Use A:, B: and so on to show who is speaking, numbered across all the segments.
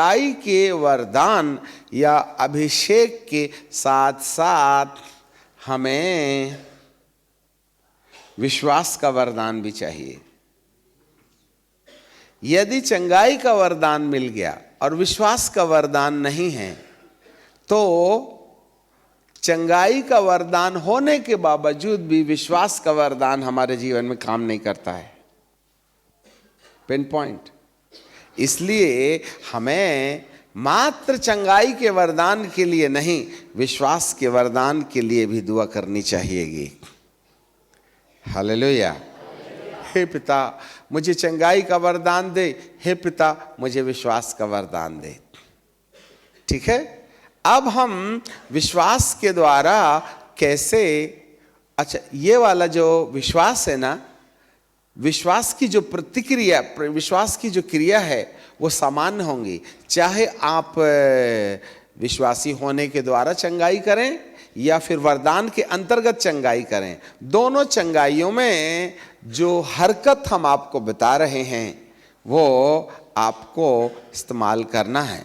A: चंगाई के वरदान या अभिषेक के साथ साथ हमें विश्वास का वरदान भी चाहिए। यदि चंगाई का वरदान मिल गया और विश्वास का वरदान नहीं है, तो चंगाई का वरदान होने के बावजूद भी विश्वास का वरदान हमारे जीवन में काम नहीं करता है। Pin point. इसलिए हमें मात्र चंगाई के वरदान के लिए नहीं, विश्वास के वरदान के लिए भी दुआ करनी चाहिएगी। हालेलुया। हे पिता मुझे चंगाई का वरदान दे, हे पिता मुझे विश्वास का वरदान दे। ठीक है। अब हम विश्वास के द्वारा कैसे, अच्छा ये वाला जो विश्वास है ना, विश्वास की जो प्रतिक्रिया, विश्वास की जो क्रिया है वो सामान्य होंगी। चाहे आप विश्वासी होने के द्वारा चंगाई करें या फिर वरदान के अंतर्गत चंगाई करें, दोनों चंगाइयों में जो हरकत हम आपको बता रहे हैं वो आपको इस्तेमाल करना है,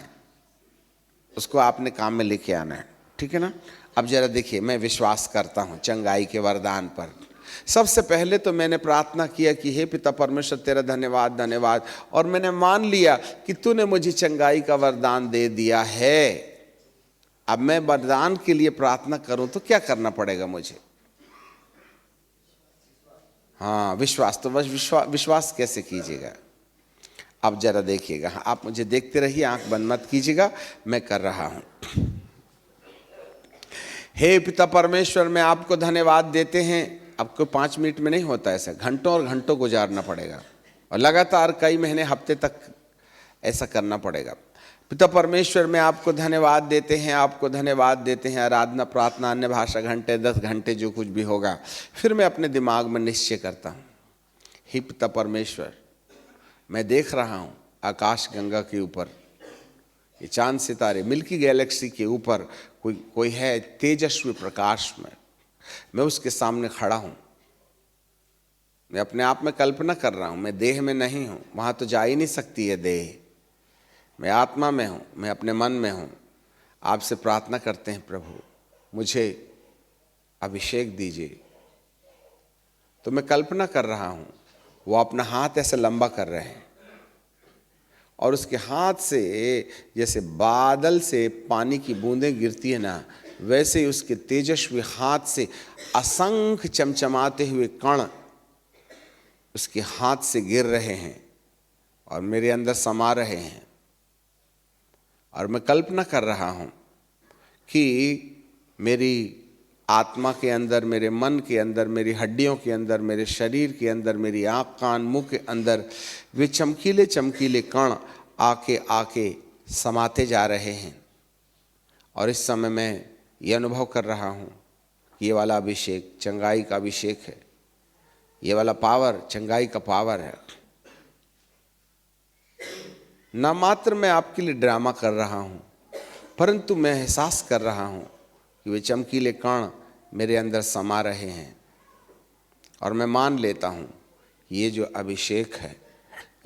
A: उसको आपने काम में लेके आना है। ठीक है ना। अब जरा देखिए, मैं विश्वास करता हूँ चंगाई के वरदान पर। सबसे पहले तो मैंने प्रार्थना किया कि हे पिता परमेश्वर तेरा धन्यवाद धन्यवाद, और मैंने मान लिया कि तूने मुझे चंगाई का वरदान दे दिया है। अब मैं वरदान के लिए प्रार्थना करूं तो क्या करना पड़ेगा मुझे? हाँ, विश्वास। तो बस विश्वास कैसे कीजिएगा? अब जरा देखिएगा, आप मुझे देखते रहिए, आंख बंद मत कीजिएगा, मैं कर रहा हूं। हे पिता परमेश्वर, मैं आपको धन्यवाद देते हैं। आपको 5 मिनट में नहीं होता, ऐसा घंटों और घंटों गुजारना पड़ेगा और लगातार कई महीने हफ्ते तक ऐसा करना पड़ेगा। पिता परमेश्वर, मैं आपको धन्यवाद देते हैं, आपको धन्यवाद देते हैं। आराधना, प्रार्थना, अन्य भाषा घंटे, 10 घंटे जो कुछ भी होगा, फिर मैं अपने दिमाग में निश्चय करता हूँ, हे पिता परमेश्वर, मैं देख रहा हूँ आकाश गंगा के ऊपर ये चांद सितारे, मिल्की गैलेक्सी के ऊपर कोई है तेजस्वी प्रकाश में। मैं उसके सामने खड़ा हूँ। मैं अपने आप में कल्पना कर रहा हूँ, मैं देह में नहीं हूँ, वहाँ तो जा ही नहीं सकती है देह। मैं आत्मा में हूँ, मैं अपने मन में हूँ। आपसे प्रार्थना करते हैं प्रभु मुझे अभिषेक दीजिए। तो मैं कल्पना कर रहा हूँ वो अपना हाथ ऐसे लंबा कर रहे हैं और उसके हाथ से जैसे बादल से पानी की बूंदें गिरती है ना, वैसे ही उसके तेजस्वी हाथ से असंख्य चमचमाते हुए कण उसके हाथ से गिर रहे हैं और मेरे अंदर समा रहे हैं। और मैं कल्पना कर रहा हूँ कि मेरी आत्मा के अंदर, मेरे मन के अंदर, मेरी हड्डियों के अंदर, मेरे शरीर के अंदर, मेरी आँख कान मुंह के अंदर वे चमकीले चमकीले कण आके आके समाते जा रहे हैं। और इस समय मैं ये अनुभव कर रहा हूँ कि ये वाला अभिषेक चंगाई का अभिषेक है, ये वाला पावर चंगाई का पावर है। न मात्र मैं आपके लिए ड्रामा कर रहा हूँ, परंतु मैं एहसास कर रहा हूँ कि वे चमकीले कण मेरे अंदर समा रहे हैं। और मैं मान लेता हूँ कि ये जो अभिषेक है,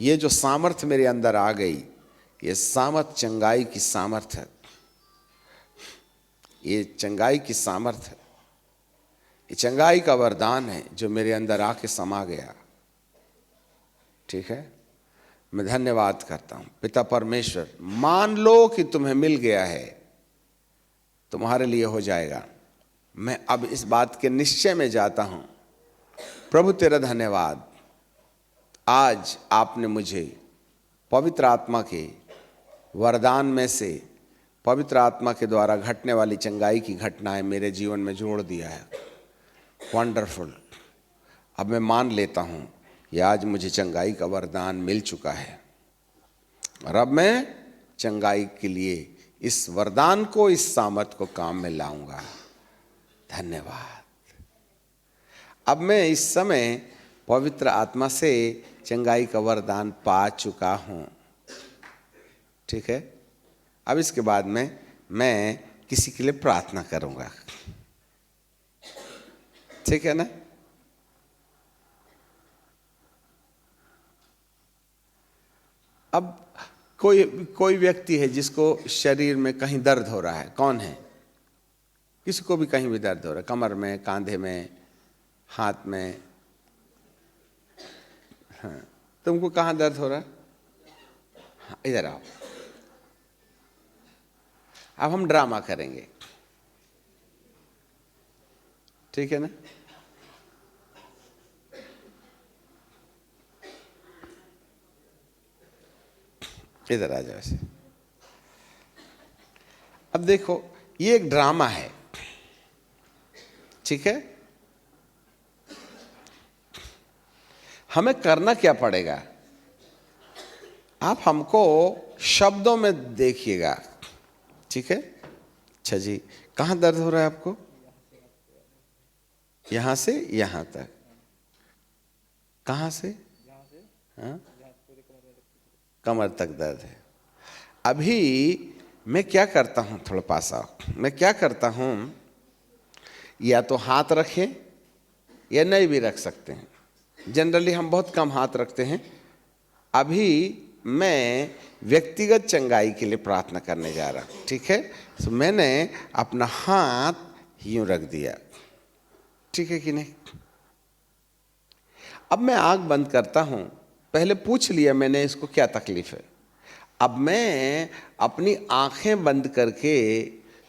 A: ये जो सामर्थ मेरे अंदर आ गई, ये सामर्थ चंगाई की सामर्थ है, ये चंगाई की सामर्थ है, ये चंगाई का वरदान है जो मेरे अंदर आके समा गया। ठीक है। मैं धन्यवाद करता हूँ पिता परमेश्वर। मान लो कि तुम्हें मिल गया है, तुम्हारे लिए हो जाएगा। मैं अब इस बात के निश्चय में जाता हूँ। प्रभु तेरा धन्यवाद, आज आपने मुझे पवित्र आत्मा के वरदान में से, पवित्र आत्मा के द्वारा घटने वाली चंगाई की घटनाएं मेरे जीवन में जोड़ दिया है। वंडरफुल। अब मैं मान लेता हूँ कि आज मुझे चंगाई का वरदान मिल चुका है और अब मैं चंगाई के लिए इस वरदान को, इस सामर्थ को काम में लाऊंगा। धन्यवाद। अब मैं इस समय पवित्र आत्मा से चंगाई का वरदान पा चुका हूँ। ठीक है। अब इसके बाद में मैं किसी के लिए प्रार्थना करूंगा। ठीक है ना। अब कोई कोई व्यक्ति है जिसको शरीर में कहीं दर्द हो रहा है, कौन है? किसी को भी कहीं भी दर्द हो रहा है, कमर में, कांधे में, हाथ में। हाँ, तुमको कहाँ दर्द हो रहा है? हाँ, इधर आओ। अब हम ड्रामा करेंगे, ठीक है ना? इधर आ जाओ ऐसे। अब देखो, ये एक ड्रामा है, ठीक है? हमें करना क्या पड़ेगा? आप हमको शब्दों में देखिएगा, ठीक है? अच्छा जी, कहाँ दर्द हो रहा है आपको? यहां से यहां तक। कहाँ से? हाँ? कमर तक दर्द है। अभी मैं क्या करता हूं, थोड़ा पास आओ, मैं क्या करता हूं, या तो हाथ रखें या नहीं भी रख सकते हैं। जनरली हम बहुत कम हाथ रखते हैं। अभी मैं व्यक्तिगत चंगाई के लिए प्रार्थना करने जा रहा हूं, ठीक है? तो मैंने अपना हाथ यूं रख दिया, ठीक है कि नहीं? अब मैं आंख बंद करता हूं। पहले पूछ लिया मैंने इसको क्या तकलीफ है। अब मैं अपनी आंखें बंद करके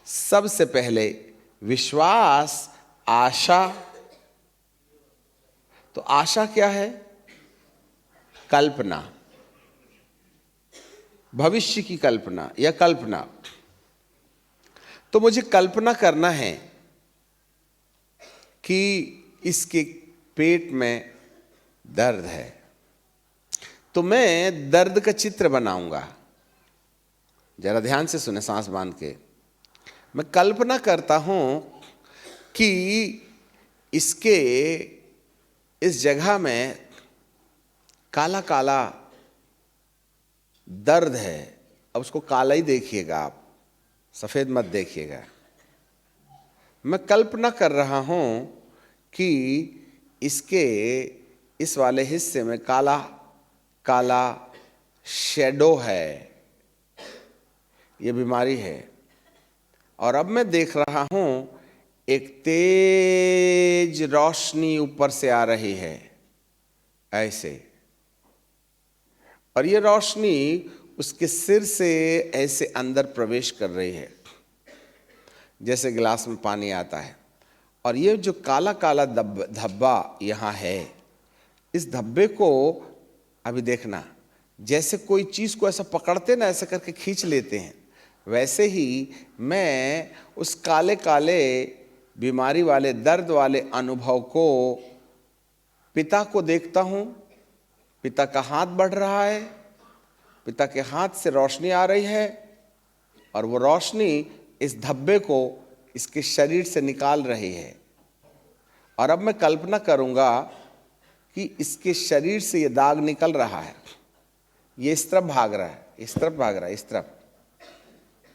A: सबसे पहले विश्वास, आशा, तो आशा क्या है? कल्पना, भविष्य की कल्पना या कल्पना। तो मुझे कल्पना करना है कि इसके पेट में दर्द है, तो मैं दर्द का चित्र बनाऊंगा। जरा ध्यान से सुने, सांस बांध के। मैं कल्पना करता हूं कि इसके इस जगह में काला काला दर्द है। अब उसको काला ही देखिएगा आप, सफेद मत देखिएगा। मैं कल्पना कर रहा हूं कि इसके इस वाले हिस्से में काला काला शैडो है, ये बीमारी है। और अब मैं देख रहा हूं एक तेज रोशनी ऊपर से आ रही है, ऐसे, और ये रोशनी उसके सिर से ऐसे अंदर प्रवेश कर रही है, जैसे गिलास में पानी आता है। और ये जो काला काला धब्बा यहाँ है, इस धब्बे को अभी देखना, जैसे कोई चीज़ को ऐसा पकड़ते ना, ऐसे करके खींच लेते हैं, वैसे ही मैं उस काले काले बीमारी वाले, दर्द वाले अनुभव को, पिता को देखता हूँ। पिता का हाथ बढ़ रहा है, पिता के हाथ से रोशनी आ रही है, और वो रोशनी इस धब्बे को इसके शरीर से निकाल रही है। और अब मैं कल्पना करूंगा कि इसके शरीर से ये दाग निकल रहा है, ये इस तरफ भाग रहा है, इस तरफ भाग रहा है, इस तरफ,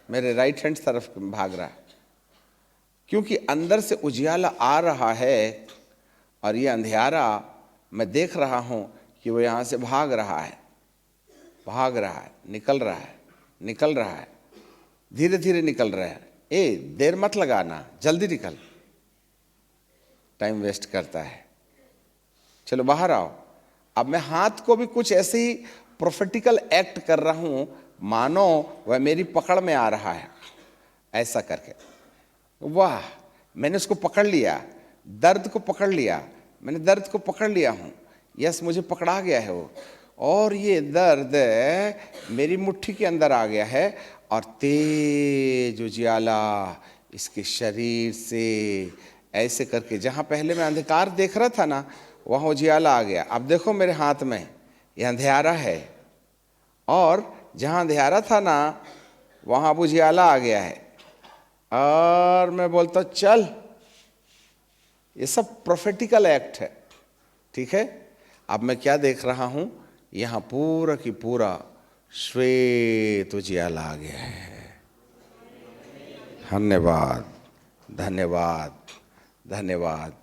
A: मेरे राइट हैंड तरफ भाग रहा है, क्योंकि अंदर से उजियाला आ रहा है। और ये अंधियारा मैं देख रहा हूं कि वो यहाँ से भाग रहा है, भाग रहा है, निकल रहा है, निकल रहा है, धीरे धीरे निकल रहा है। ए, देर मत लगाना, जल्दी निकल, टाइम वेस्ट करता है। चलो बाहर आओ। अब मैं हाथ को भी कुछ ऐसे ही प्रोफेटिकल एक्ट कर रहा हूं, मानो वह मेरी पकड़ में आ रहा है, ऐसा करके। वाह, मैंने उसको पकड़ लिया, दर्द को पकड़ लिया, मैंने दर्द को पकड़ लिया हूं। यस, मुझे पकड़ा गया है वो, और ये दर्द मेरी मुट्ठी के अंदर आ गया है, और तेज उजियाला इसके शरीर से ऐसे करके, जहां पहले मैं अंधकार देख रहा था ना, वहां उजियाला आ गया। अब देखो मेरे हाथ में ये अंधियारा है, और जहां अंधियारा था ना, वहां अब उजियाला आ गया है। और मैं बोलता चल, ये सब प्रोफेटिकल एक्ट है, ठीक है? अब मैं क्या देख रहा हूं, यहां पूरा की पूरा श्वेत उजियाला आ गया है। धन्यवाद, धन्यवाद, धन्यवाद।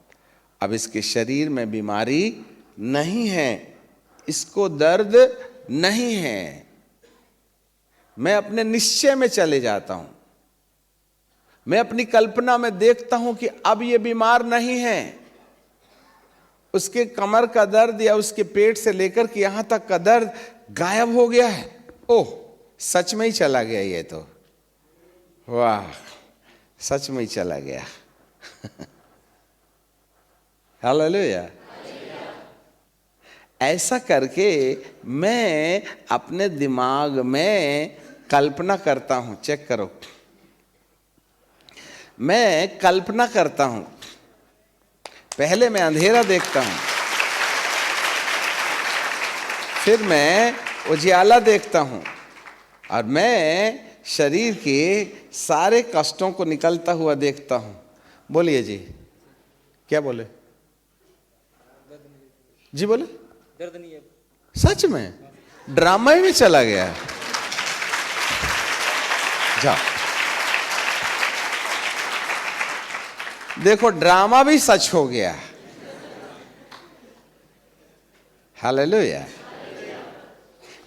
A: अब इसके शरीर में बीमारी नहीं है, इसको दर्द नहीं है। मैं अपने निश्चय में चले जाता हूं, मैं अपनी कल्पना में देखता हूं कि अब ये बीमार नहीं है, उसके कमर का दर्द या उसके पेट से लेकर के यहां तक का दर्द गायब हो गया है। ओह, सच में ही चला गया ये तो, वाह, सच में ही चला गया। हालेलुया। ऐसा करके मैं अपने दिमाग में कल्पना करता हूं, चेक करो, मैं कल्पना करता हूं। पहले मैं अंधेरा देखता हूं, फिर मैं उजियाला देखता हूं, और मैं शरीर के सारे कष्टों को निकलता हुआ देखता हूं। बोलिए जी, क्या बोले जी? बोले
B: दर्द नहीं है।
A: सच में ड्रामा ही में चला गया। जाओ देखो, ड्रामा भी सच हो गया। हालेलुया।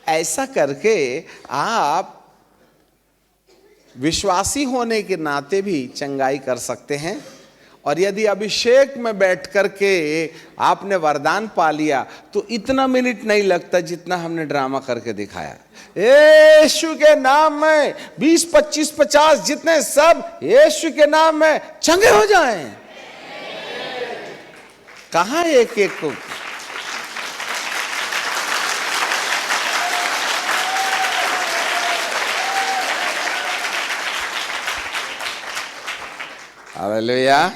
A: ऐसा करके आप विश्वासी होने के नाते भी चंगाई कर सकते हैं। और यदि अभिषेक में बैठ करके आपने वरदान पा लिया तो इतना मिनट नहीं लगता जितना हमने ड्रामा करके दिखाया। यीशु के नाम में 20, 25, 50 जितने सब यीशु के नाम में चंगे हो जाएं। कहां एक एक को? हालेलुया।